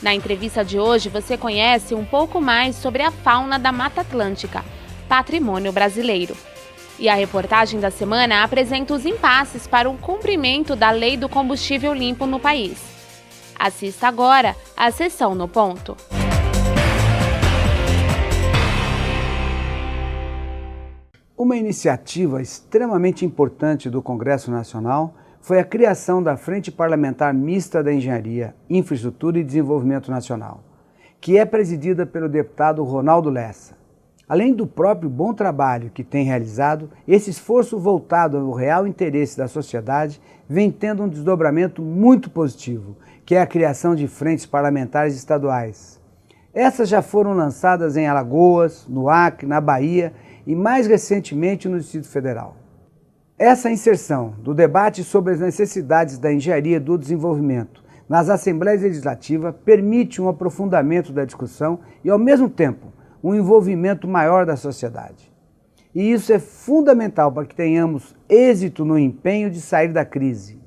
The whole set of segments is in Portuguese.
Na entrevista de hoje, você conhece um pouco mais sobre a fauna da Mata Atlântica, patrimônio brasileiro. E a reportagem da semana apresenta os impasses para o cumprimento da Lei do Combustível Limpo no país. Assista agora a Sessão no Ponto. Uma iniciativa extremamente importante do Congresso Nacional foi a criação da Frente Parlamentar Mista da Engenharia, Infraestrutura e Desenvolvimento Nacional, que é presidida pelo deputado Ronaldo Lessa. Além do próprio bom trabalho que tem realizado, esse esforço voltado ao real interesse da sociedade vem tendo um desdobramento muito positivo, que é a criação de frentes parlamentares estaduais. Essas já foram lançadas em Alagoas, no Acre, na Bahia e mais recentemente no Distrito Federal. Essa inserção do debate sobre as necessidades da engenharia e do desenvolvimento nas Assembleias Legislativas permite um aprofundamento da discussão e, ao mesmo tempo, um envolvimento maior da sociedade. E isso é fundamental para que tenhamos êxito no empenho de sair da crise.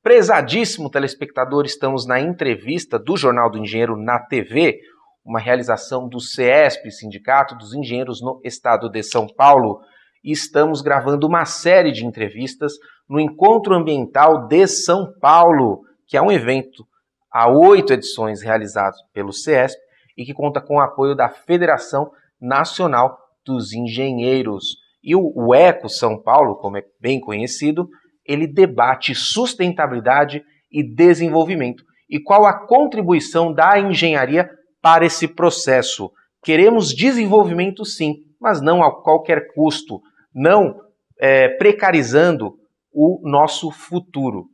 Prezadíssimo telespectador, estamos na entrevista do Jornal do Engenheiro na TV, uma realização do CESP, Sindicato dos Engenheiros no Estado de São Paulo, e estamos gravando uma série de entrevistas no Encontro Ambiental de São Paulo, que é um evento há 8 edições realizado pelo CESP e que conta com o apoio da Federação Nacional dos Engenheiros. E o ECO São Paulo, como é bem conhecido, ele debate sustentabilidade e desenvolvimento e qual a contribuição da engenharia para esse processo. Queremos desenvolvimento sim, mas não a qualquer custo, não precarizando o nosso futuro.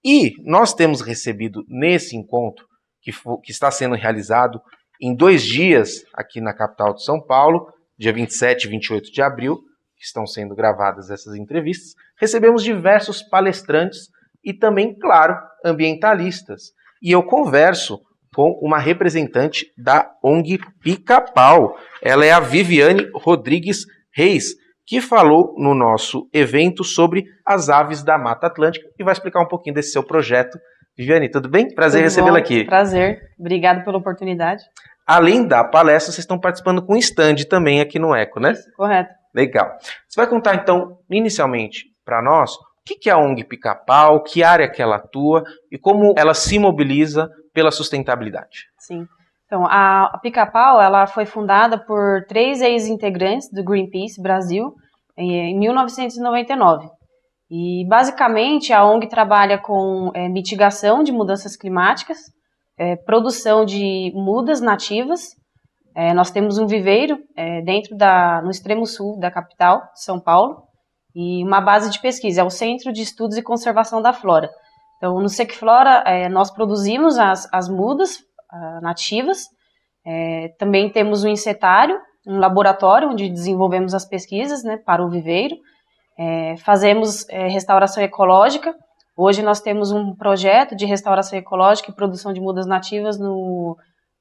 E nós temos recebido nesse encontro, que está sendo realizado em 2 dias aqui na capital de São Paulo, dia 27 e 28 de abril, que estão sendo gravadas essas entrevistas, recebemos diversos palestrantes e também, claro, ambientalistas. E eu converso com uma representante da ONG Pica-Pau. Ela é a Viviane Rodrigues Reis, que falou no nosso evento sobre as aves da Mata Atlântica e vai explicar um pouquinho desse seu projeto. Viviane, tudo bem? Prazer recebê-la aqui. Prazer, obrigado pela oportunidade. Além da palestra, vocês estão participando com um stand também aqui no ECO, né? Isso, correto. Legal. Você vai contar então, inicialmente, para nós, o que é a ONG Pica-Pau, que área que ela atua e como ela se mobiliza pela sustentabilidade. Sim. Então, a Pica-Pau, ela foi fundada por 3 ex-integrantes do Greenpeace Brasil em 1999. E, basicamente, a ONG trabalha com mitigação de mudanças climáticas, produção de mudas nativas. Nós temos um viveiro no extremo sul da capital, São Paulo, e uma base de pesquisa, é o Centro de Estudos e Conservação da Flora. Então, no Secflora, nós produzimos as mudas nativas, também temos um insetário, um laboratório onde desenvolvemos as pesquisas, né, para o viveiro, fazemos restauração ecológica. Hoje nós temos um projeto de restauração ecológica e produção de mudas nativas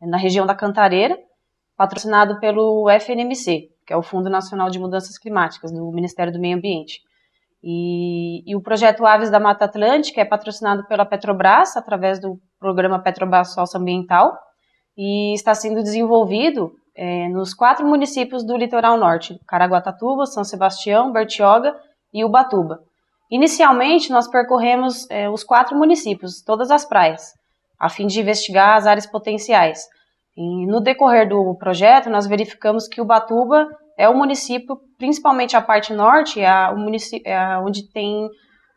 na região da Cantareira, patrocinado pelo FNMC, que é o Fundo Nacional de Mudanças Climáticas, do Ministério do Meio Ambiente. E o projeto Aves da Mata Atlântica é patrocinado pela Petrobras, através do programa Petrobras Socioambiental, e está sendo desenvolvido nos 4 municípios do litoral norte, Caraguatatuba, São Sebastião, Bertioga e Ubatuba. Inicialmente, nós percorremos os 4 municípios, todas as praias, a fim de investigar as áreas potenciais. E no decorrer do projeto, nós verificamos que Ubatuba é o município, principalmente a parte norte, o município onde tem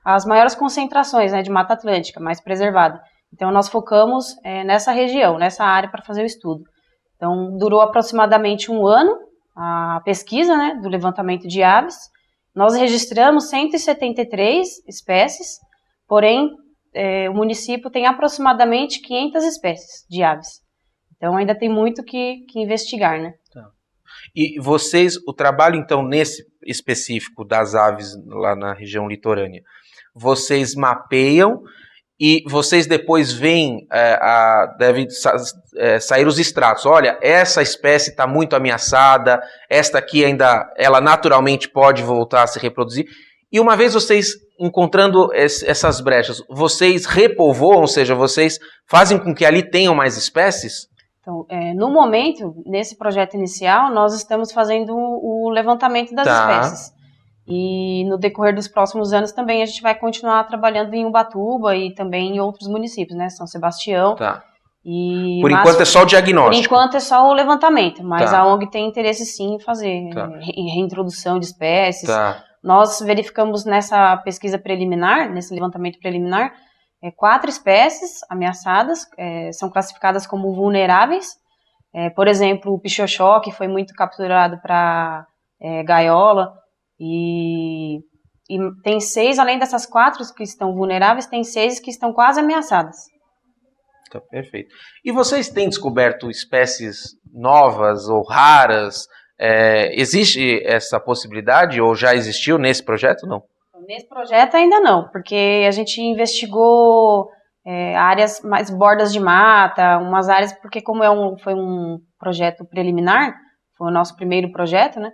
as maiores concentrações, né, de Mata Atlântica, mais preservada. Então, nós focamos nessa região, nessa área, para fazer o estudo. Então, durou aproximadamente 1 ano a pesquisa, né, do levantamento de aves. Nós registramos 173 espécies, porém, o município tem aproximadamente 500 espécies de aves. Então, ainda tem muito que investigar, né? Tá. E vocês, o trabalho, então, nesse específico das aves lá na região litorânea, vocês mapeiam e vocês depois veem, devem sair os extratos. Olha, essa espécie está muito ameaçada, esta aqui ainda, ela naturalmente pode voltar a se reproduzir. E uma vez vocês encontrando essas brechas, vocês repovoam, ou seja, vocês fazem com que ali tenham mais espécies? Então, no momento, nesse projeto inicial, nós estamos fazendo o levantamento das espécies. E no decorrer dos próximos anos também a gente vai continuar trabalhando em Ubatuba e também em outros municípios, né? São Sebastião. Por enquanto é só o diagnóstico? Por enquanto é só o levantamento, mas a ONG tem interesse sim em fazer reintrodução de espécies. Nós verificamos nessa pesquisa preliminar, nesse levantamento preliminar, 4 espécies ameaçadas, são classificadas como vulneráveis. Por exemplo, o pichoxó, que foi muito capturado para gaiola, e tem 6, além dessas 4 que estão vulneráveis, tem 6 que estão quase ameaçadas. Tá, perfeito. E vocês têm descoberto espécies novas ou raras? Existe essa possibilidade ou já existiu nesse projeto, não? Nesse projeto ainda não, porque a gente investigou áreas mais bordas de mata, umas áreas, porque como foi um projeto preliminar, foi o nosso primeiro projeto, né,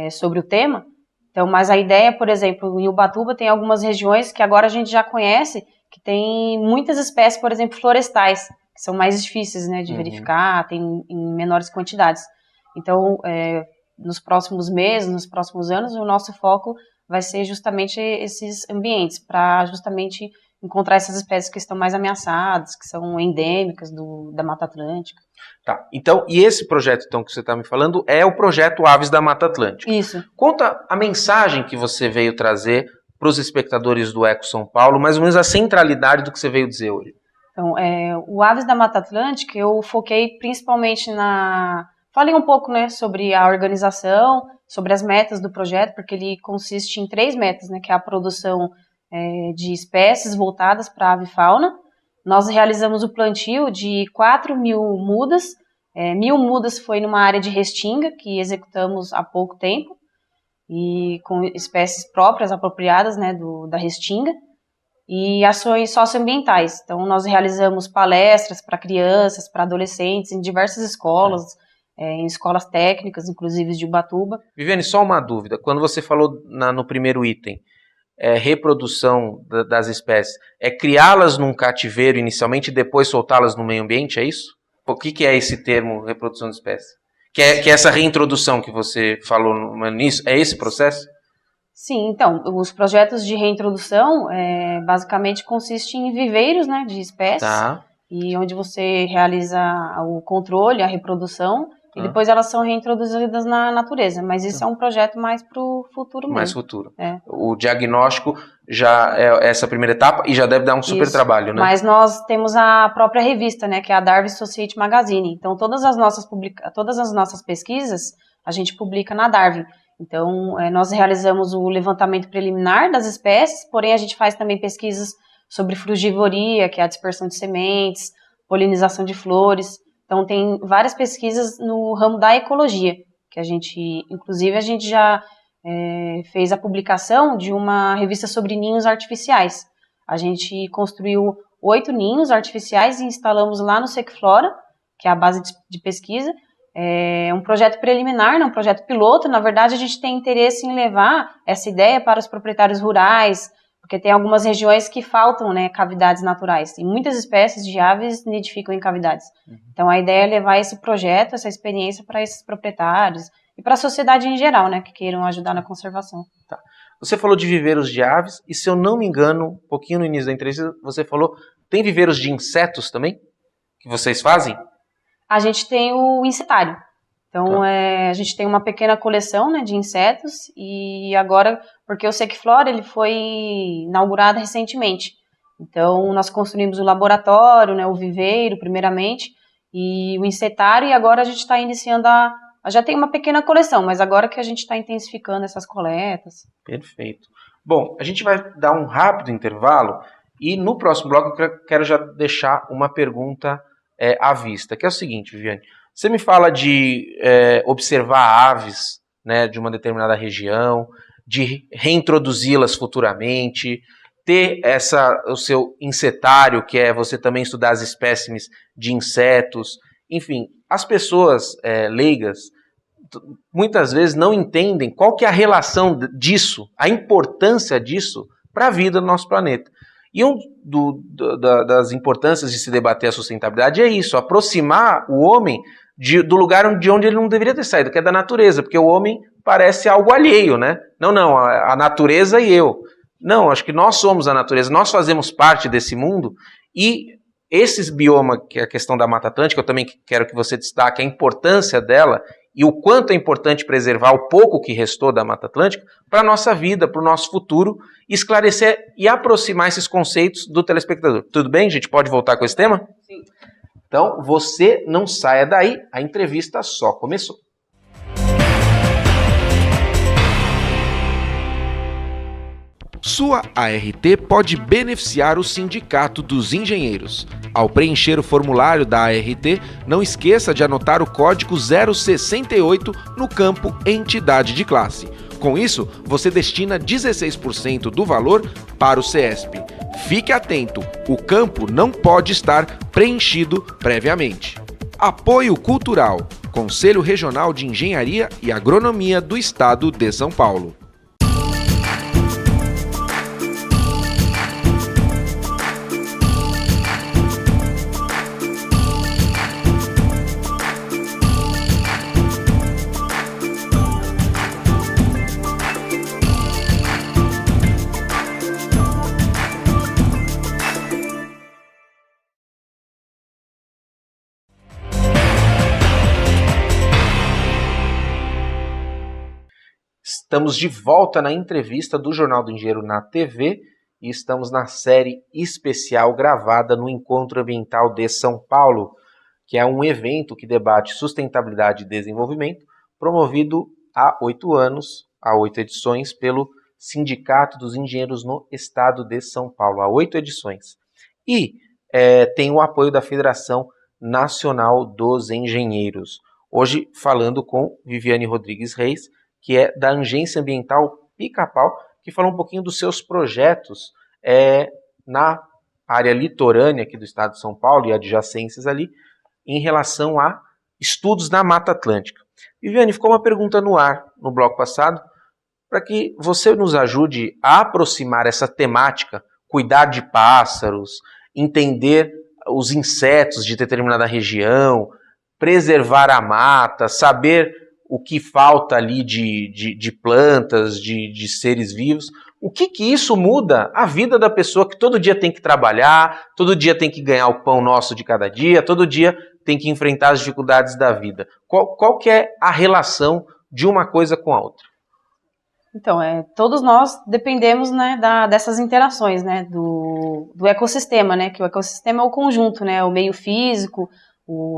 sobre o tema. Então, mas a ideia, por exemplo, em Ubatuba tem algumas regiões que agora a gente já conhece, que tem muitas espécies, por exemplo, florestais, que são mais difíceis, né, de verificar, tem em menores quantidades. Então, nos próximos meses, nos próximos anos, o nosso foco vai ser justamente esses ambientes, para justamente encontrar essas espécies que estão mais ameaçadas, que são endêmicas da Mata Atlântica. Tá, então, e esse projeto então, que você está me falando é o projeto Aves da Mata Atlântica. Isso. Conta a mensagem que você veio trazer para os espectadores do Eco São Paulo, mais ou menos a centralidade do que você veio dizer hoje. Então, o Aves da Mata Atlântica, eu foquei principalmente Falei um pouco, né, sobre a organização, sobre as metas do projeto, porque ele consiste em 3 metas, né, que é a produção de espécies voltadas para a avifauna. Nós realizamos o plantio de 4.000 mudas. 1.000 mudas foi numa área de restinga, que executamos há pouco tempo, e com espécies próprias, apropriadas, né, da restinga, e ações socioambientais. Então, nós realizamos palestras para crianças, para adolescentes, em diversas escolas, em escolas técnicas, inclusive de Ubatuba. Viviane, só uma dúvida. Quando você falou no primeiro item, reprodução das espécies, criá-las num cativeiro inicialmente e depois soltá-las no meio ambiente, é isso? O que é esse termo, reprodução de espécies? Que é essa reintrodução que você falou no início, é esse processo? Sim, então, os projetos de reintrodução basicamente consistem em viveiros, né, de espécies, e onde você realiza o controle, a reprodução, e depois elas são reintroduzidas na natureza. Mas isso é um projeto mais para o futuro mesmo. Mais futuro. O diagnóstico já é essa primeira etapa e já deve dar um super trabalho, né? Mas nós temos a própria revista, né, que é a Darwin Society Magazine. Então, todas as nossas pesquisas a gente publica na Darwin. Então, nós realizamos o levantamento preliminar das espécies, porém a gente faz também pesquisas sobre frugivoria, que é a dispersão de sementes, polinização de flores. Então, tem várias pesquisas no ramo da ecologia, que inclusive, a gente já fez a publicação de uma revista sobre ninhos artificiais. A gente construiu 8 ninhos artificiais e instalamos lá no Secflora, que é a base de pesquisa. É um projeto preliminar, não um projeto piloto. Na verdade, a gente tem interesse em levar essa ideia para os proprietários rurais, porque tem algumas regiões que faltam, né, cavidades naturais. E muitas espécies de aves nidificam em cavidades. Então, a ideia é levar esse projeto, essa experiência para esses proprietários e para a sociedade em geral, né, que queiram ajudar na conservação. Tá. Você falou de viveiros de aves e, se eu não me engano, um pouquinho no início da entrevista, você falou, tem viveiros de insetos também? Que vocês fazem? A gente tem o insetário. Então, a gente tem uma pequena coleção, né, de insetos, e agora, porque o Secflora ele foi inaugurado recentemente. Então, nós construímos o laboratório, né, o viveiro, primeiramente, e o insetário, e agora a gente está iniciando já tem uma pequena coleção, mas agora que a gente está intensificando essas coletas. Perfeito. Bom, a gente vai dar um rápido intervalo, e no próximo bloco eu quero já deixar uma pergunta à vista, que é o seguinte, Viviane. Você me fala de observar aves, né, de uma determinada região, de reintroduzi-las futuramente, ter o seu insetário, que é você também estudar as espécimes de insetos. Enfim, as pessoas leigas muitas vezes não entendem qual que é a relação disso, a importância disso para a vida do nosso planeta. E das importâncias de se debater a sustentabilidade é isso, aproximar o homem do lugar de onde ele não deveria ter saído, que é da natureza, porque o homem parece algo alheio, né? Não, a natureza e eu. Não, acho que nós somos a natureza, nós fazemos parte desse mundo, e esses biomas, que é a questão da Mata Atlântica, eu também quero que você destaque a importância dela e o quanto é importante preservar o pouco que restou da Mata Atlântica para a nossa vida, para o nosso futuro, esclarecer e aproximar esses conceitos do telespectador. Tudo bem? A gente pode voltar com esse tema? Sim. Então, você não saia daí, a entrevista só começou. Sua ART pode beneficiar o Sindicato dos Engenheiros. Ao preencher o formulário da ART, não esqueça de anotar o código 068 no campo Entidade de Classe. Com isso, você destina 16% do valor para o CESP. Fique atento, o campo não pode estar preenchido previamente. Apoio Cultural, Conselho Regional de Engenharia e Agronomia do Estado de São Paulo. Estamos de volta na entrevista do Jornal do Engenheiro na TV e estamos na série especial gravada no Encontro Ambiental de São Paulo, que é um evento que debate sustentabilidade e desenvolvimento, promovido há 8 anos, há 8 edições, pelo Sindicato dos Engenheiros no Estado de São Paulo, há 8 edições. E tem o apoio da Federação Nacional dos Engenheiros. Hoje falando com Viviane Rodrigues Reis, que é da Agência Ambiental Pica-Pau, que fala um pouquinho dos seus projetos na área litorânea aqui do estado de São Paulo e adjacências ali, em relação a estudos na Mata Atlântica. Viviane, ficou uma pergunta no ar no bloco passado, para que você nos ajude a aproximar essa temática, cuidar de pássaros, entender os insetos de determinada região, preservar a mata, saber o que falta ali de plantas, de seres vivos. O que isso muda a vida da pessoa que todo dia tem que trabalhar, todo dia tem que ganhar o pão nosso de cada dia, todo dia tem que enfrentar as dificuldades da vida. Qual que é a relação de uma coisa com a outra? Então, todos nós dependemos, né, dessas interações, né, do ecossistema, né, que o ecossistema é o conjunto, né, o meio físico,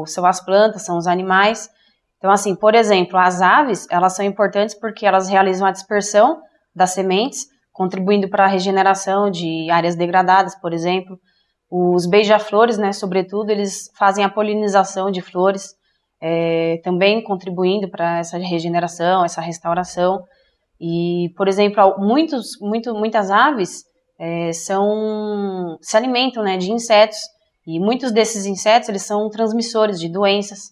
são as plantas, são os animais. Então, assim, por exemplo, as aves, elas são importantes porque elas realizam a dispersão das sementes, contribuindo para a regeneração de áreas degradadas, por exemplo. Os beija-flores, né, sobretudo, eles fazem a polinização de flores, também contribuindo para essa regeneração, essa restauração. E, por exemplo, muitas aves se alimentam, né, de insetos, e muitos desses insetos eles são transmissores de doenças.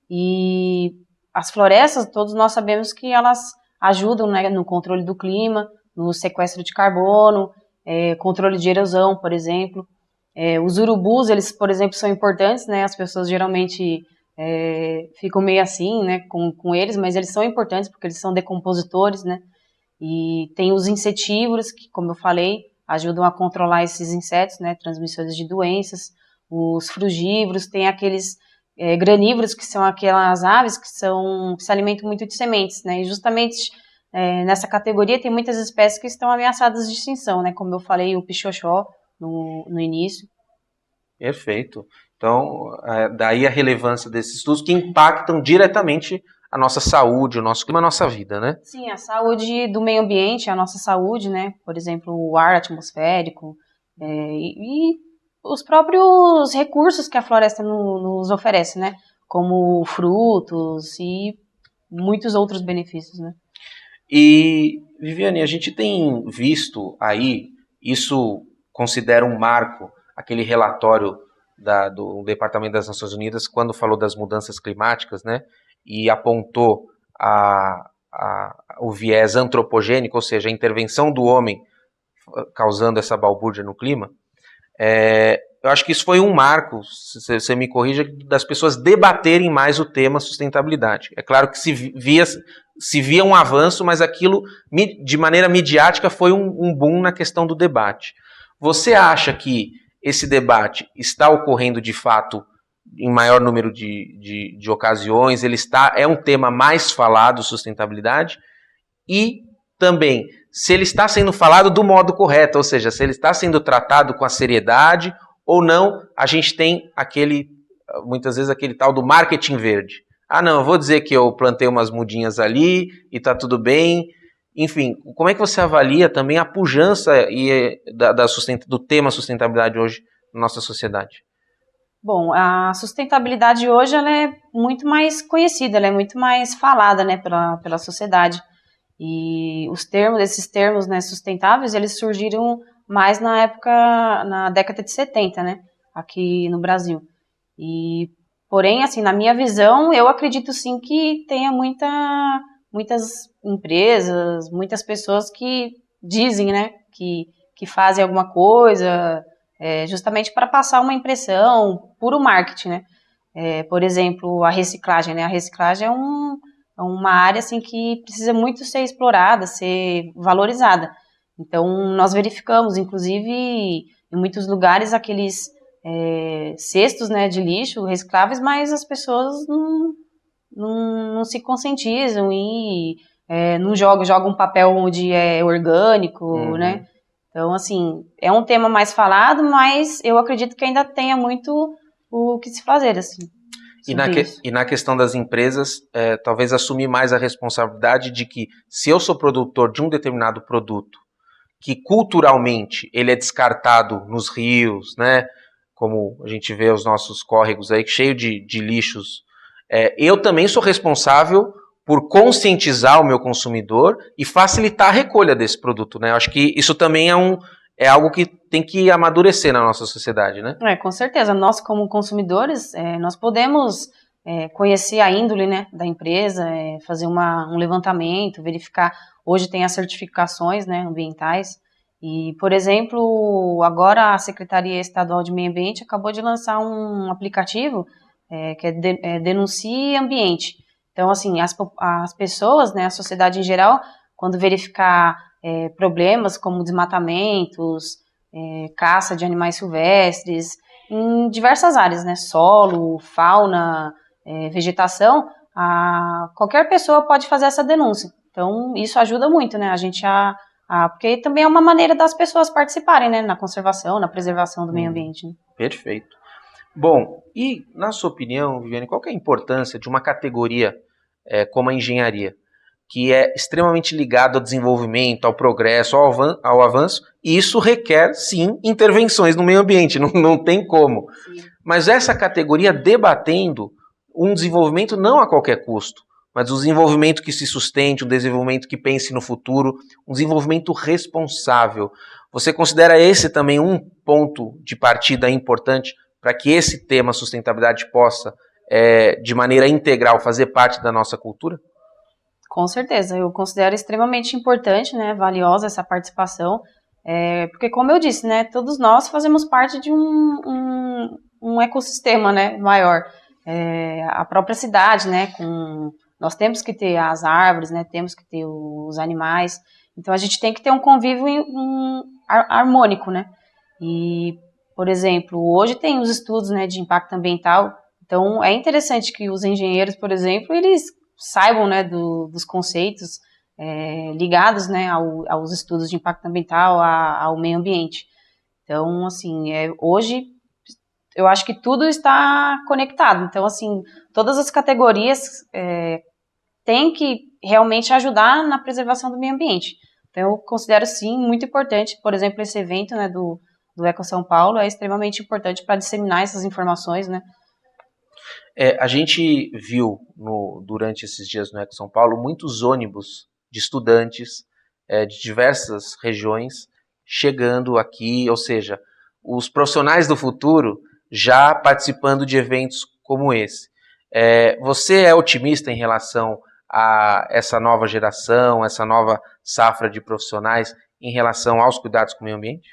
E as florestas, todos nós sabemos que elas ajudam, né, no controle do clima, no sequestro de carbono, controle de erosão, por exemplo. Os urubus, eles, por exemplo, são importantes, né, as pessoas geralmente ficam meio assim, né, com eles, mas eles são importantes porque eles são decompositores, né, e tem os insetívoros, que, como eu falei, ajudam a controlar esses insetos, né, transmissores de doenças. Os frugívoros, tem aqueles granívoros, que são aquelas aves que se alimentam muito de sementes, né, e justamente nessa categoria tem muitas espécies que estão ameaçadas de extinção, né, como eu falei, o pichoxó no início. Perfeito. Então, daí a relevância desses estudos que impactam diretamente a nossa saúde, o nosso clima, a nossa vida, né? Sim, a saúde do meio ambiente, a nossa saúde, né, por exemplo, o ar atmosférico, e os próprios recursos que a floresta nos oferece, né, como frutos e muitos outros benefícios, né. E, Viviane, a gente tem visto aí, isso considera um marco, aquele relatório do Departamento das Nações Unidas, quando falou das mudanças climáticas, né, e apontou o viés antropogênico, ou seja, a intervenção do homem causando essa balbúrdia no clima, eu acho que isso foi um marco, se você me corrija, das pessoas debaterem mais o tema sustentabilidade. É claro que se via um avanço, mas aquilo, de maneira midiática, foi um boom na questão do debate. Você acha que esse debate está ocorrendo de fato em maior número de ocasiões? É um tema mais falado, sustentabilidade? E também, se ele está sendo falado do modo correto, ou seja, se ele está sendo tratado com a seriedade ou não, a gente tem muitas vezes aquele tal do marketing verde. Ah, não, eu vou dizer que eu plantei umas mudinhas ali e está tudo bem. Enfim, como é que você avalia também a pujança do tema sustentabilidade hoje na nossa sociedade? Bom, a sustentabilidade hoje ela é muito mais conhecida, ela é muito mais falada, né, pela sociedade. E esses termos, né, sustentáveis, eles surgiram mais na década de 70, né, aqui no Brasil. Porém, assim, na minha visão, eu acredito sim que tenha muitas empresas, muitas pessoas que dizem, né, que fazem alguma coisa justamente para passar uma impressão, puro marketing, né. Por exemplo, a reciclagem, né, a reciclagem é uma área assim, que precisa muito ser explorada, ser valorizada. Então, nós verificamos, inclusive, em muitos lugares, aqueles cestos, né, de lixo recicláveis, mas as pessoas não se conscientizam e não jogam um papel onde é orgânico, né? Então, assim, é um tema mais falado, mas eu acredito que ainda tenha muito o que se fazer, assim. E na questão das empresas, talvez assumir mais a responsabilidade de que, se eu sou produtor de um determinado produto, que culturalmente ele é descartado nos rios, né, como a gente vê os nossos córregos aí, cheio de lixos, eu também sou responsável por conscientizar o meu consumidor e facilitar a recolha desse produto, né? Eu acho que isso também é algo que tem que amadurecer na nossa sociedade, né? Com certeza. Nós, como consumidores, nós podemos conhecer a índole, né, da empresa, fazer um levantamento, verificar. Hoje tem as certificações, né, ambientais. E, por exemplo, agora a Secretaria Estadual de Meio Ambiente acabou de lançar um aplicativo que é Denuncie Ambiente. Então, assim, as pessoas, né, a sociedade em geral, quando verificar problemas como desmatamentos, caça de animais silvestres, em diversas áreas, né, solo, fauna, vegetação, qualquer pessoa pode fazer essa denúncia. Então, isso ajuda muito, né, a gente porque também é uma maneira das pessoas participarem, né, na conservação, na preservação do meio ambiente. Né? Perfeito. Bom, e na sua opinião, Viviane, qual que é a importância de uma categoria como a engenharia, que é extremamente ligado ao desenvolvimento, ao progresso, ao avanço, e isso requer, sim, intervenções no meio ambiente, não tem como. Sim. Mas essa categoria debatendo um desenvolvimento não a qualquer custo, mas um desenvolvimento que se sustente, um desenvolvimento que pense no futuro, um desenvolvimento responsável. Você considera esse também um ponto de partida importante para que esse tema sustentabilidade possa, de maneira integral, fazer parte da nossa cultura? Com certeza, eu considero extremamente importante, né, valiosa essa participação, porque, como eu disse, né, todos nós fazemos parte de um ecossistema, né, maior. A própria cidade, né, nós temos que ter as árvores, né, temos que ter os animais, então a gente tem que ter um convívio harmônico, né, e, por exemplo, hoje tem os estudos, né, de impacto ambiental, então é interessante que os engenheiros, por exemplo, eles saibam, né, dos conceitos ligados, né, aos estudos de impacto ambiental, ao meio ambiente. Então, assim, hoje eu acho que tudo está conectado. Então, assim, todas as categorias têm que realmente ajudar na preservação do meio ambiente. Então, eu considero, sim, muito importante, por exemplo, esse evento, né, do Eco São Paulo é extremamente importante para disseminar essas informações, né. A gente viu durante esses dias no Eco São Paulo muitos ônibus de estudantes de diversas regiões chegando aqui, ou seja, os profissionais do futuro já participando de eventos como esse. Você é otimista em relação a essa nova geração, essa nova safra de profissionais, em relação aos cuidados com o meio ambiente?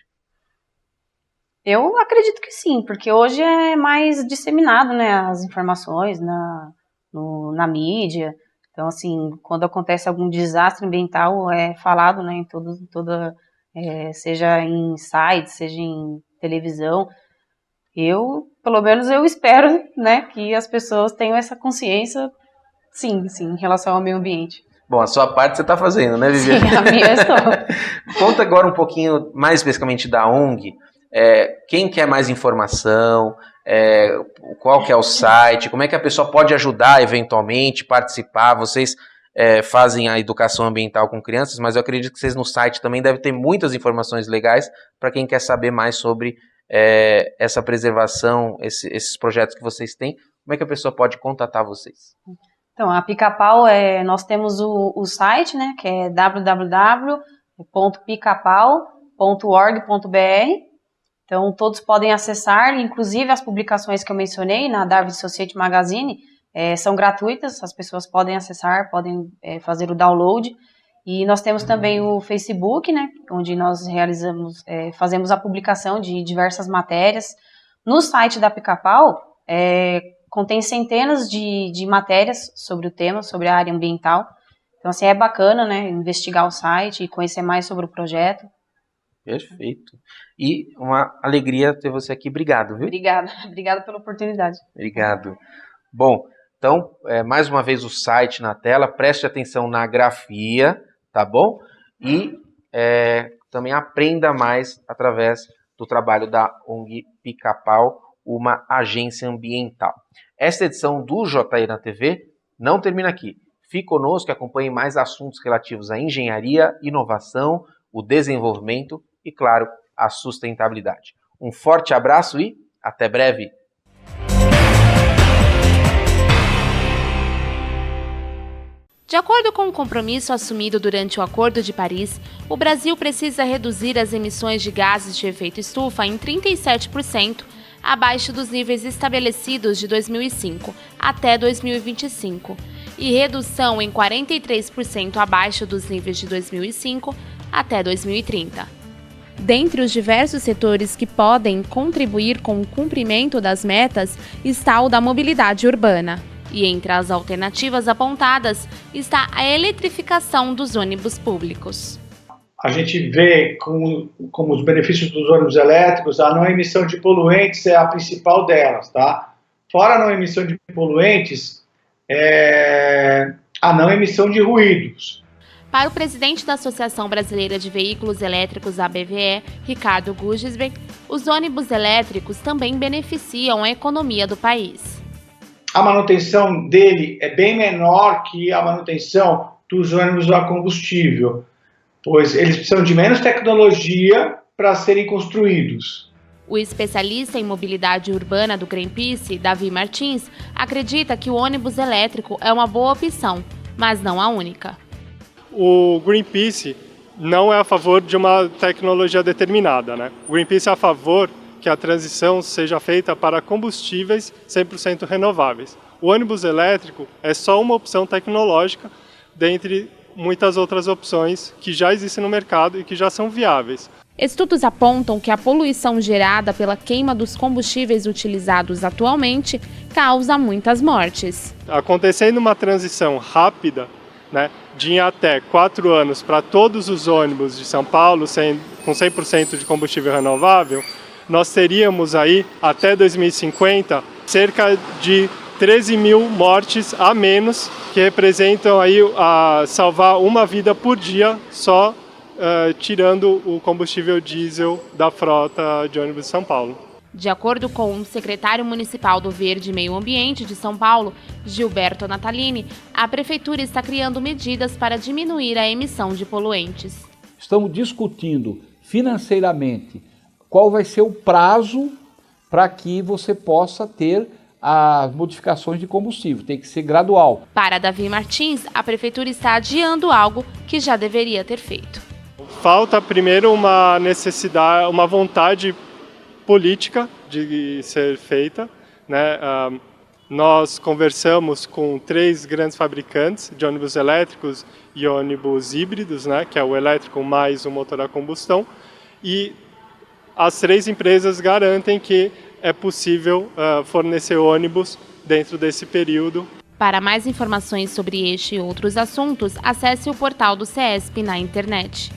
Eu acredito que sim, porque hoje é mais disseminado, né, as informações na mídia. Então, assim, quando acontece algum desastre ambiental, é falado, né, em seja em sites, seja em televisão. Pelo menos eu espero, né, que as pessoas tenham essa consciência, sim, em relação ao meio ambiente. Bom, a sua parte você está fazendo, né, Viviane? Sim, a minha eu estou. Conta agora um pouquinho, mais especificamente da ONG, quem quer mais informação, qual que é o site, como é que a pessoa pode ajudar eventualmente, participar. Vocês fazem a educação ambiental com crianças, mas eu acredito que vocês no site também devem ter muitas informações legais para quem quer saber mais sobre essa preservação, esses projetos que vocês têm. Como é que a pessoa pode contatar vocês? Então, a Pica-Pau, nós temos o site, né, que é www.picapau.org.br. Então, todos podem acessar, inclusive as publicações que eu mencionei na Darwin Society Magazine são gratuitas, as pessoas podem acessar, podem fazer o download. E nós temos também o Facebook, né, onde nós fazemos a publicação de diversas matérias. No site da Pica-Pau, contém centenas de matérias sobre o tema, sobre a área ambiental. Então, assim, é bacana, né, investigar o site e conhecer mais sobre o projeto. Perfeito. E uma alegria ter você aqui. Obrigado, viu? Obrigada pela oportunidade. Obrigado. Bom, então, mais uma vez o site na tela, preste atenção na grafia, tá bom? E também aprenda mais através do trabalho da ONG Pica-Pau, uma agência ambiental. Esta edição do JR na TV não termina aqui. Fique conosco e acompanhe mais assuntos relativos à engenharia, inovação, o desenvolvimento e, claro, a sustentabilidade. Um forte abraço e até breve! De acordo com o compromisso assumido durante o Acordo de Paris, o Brasil precisa reduzir as emissões de gases de efeito estufa em 37%, abaixo dos níveis estabelecidos de 2005 até 2025, e redução em 43% abaixo dos níveis de 2005 até 2030. Dentre os diversos setores que podem contribuir com o cumprimento das metas está o da mobilidade urbana. E entre as alternativas apontadas está a eletrificação dos ônibus públicos. A gente vê como os benefícios dos ônibus elétricos, a não emissão de poluentes é a principal delas, tá? Fora a não emissão de poluentes, a não emissão de ruídos. Para o presidente da Associação Brasileira de Veículos Elétricos, ABVE, Ricardo Gugisbeck, os ônibus elétricos também beneficiam a economia do país. A manutenção dele é bem menor que a manutenção dos ônibus a combustível, pois eles precisam de menos tecnologia para serem construídos. O especialista em mobilidade urbana do Greenpeace, Davi Martins, acredita que o ônibus elétrico é uma boa opção, mas não a única. O Greenpeace não é a favor de uma tecnologia determinada, né? O Greenpeace é a favor que a transição seja feita para combustíveis 100% renováveis. O ônibus elétrico é só uma opção tecnológica dentre muitas outras opções que já existem no mercado e que já são viáveis. Estudos apontam que a poluição gerada pela queima dos combustíveis utilizados atualmente causa muitas mortes. Acontecendo uma transição rápida, né, de em até 4 anos para todos os ônibus de São Paulo com 100% de combustível renovável, nós teríamos aí, até 2050, cerca de 13 mil mortes a menos, que representam aí salvar uma vida por dia só tirando o combustível diesel da frota de ônibus de São Paulo. De acordo com o secretário municipal do Verde e Meio Ambiente de São Paulo, Gilberto Natalini, a prefeitura está criando medidas para diminuir a emissão de poluentes. Estamos discutindo financeiramente qual vai ser o prazo para que você possa ter as modificações de combustível. Tem que ser gradual. Para Davi Martins, a prefeitura está adiando algo que já deveria ter feito. Falta primeiro uma necessidade, uma vontade política de ser feita, né? Nós conversamos com 3 grandes fabricantes de ônibus elétricos e ônibus híbridos, né, que é o elétrico mais o motor a combustão, e as 3 empresas garantem que é possível fornecer ônibus dentro desse período. Para mais informações sobre este e outros assuntos, acesse o portal do CESP na internet.